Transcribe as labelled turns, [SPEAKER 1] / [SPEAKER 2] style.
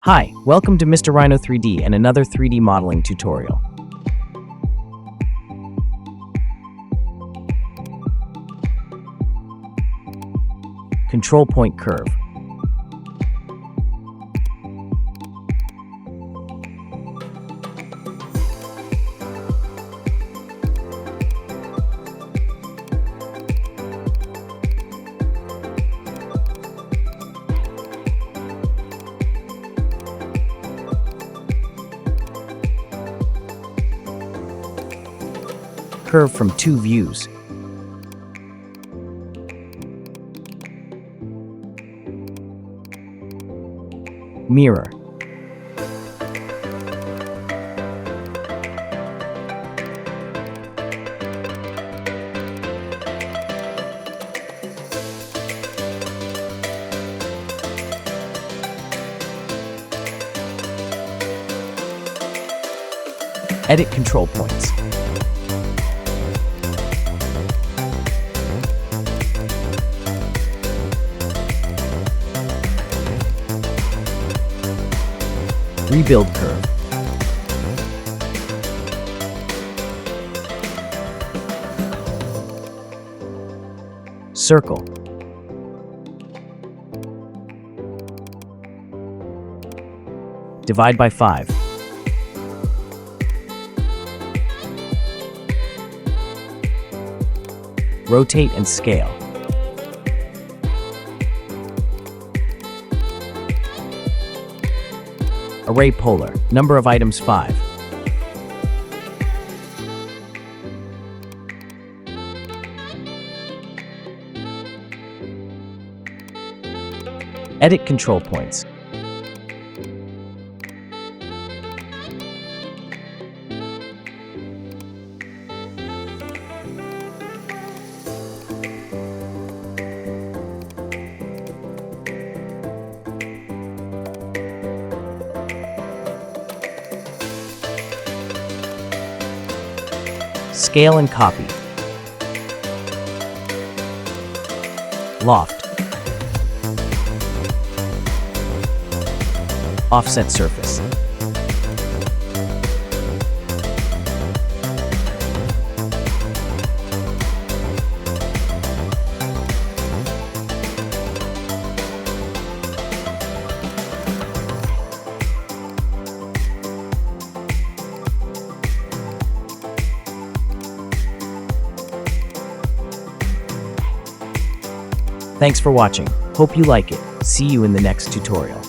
[SPEAKER 1] Hi, welcome to Mr. Rhino 3D and another 3D modeling tutorial. Control point curve. Curve from two views. Mirror. Edit control points. Rebuild curve. Circle. Divide by 5. Rotate and scale. Array polar, number of items 5. Edit control points. Scale and copy. Loft. Offset surface. Thanks for watching. Hope you like it. See you in the next tutorial.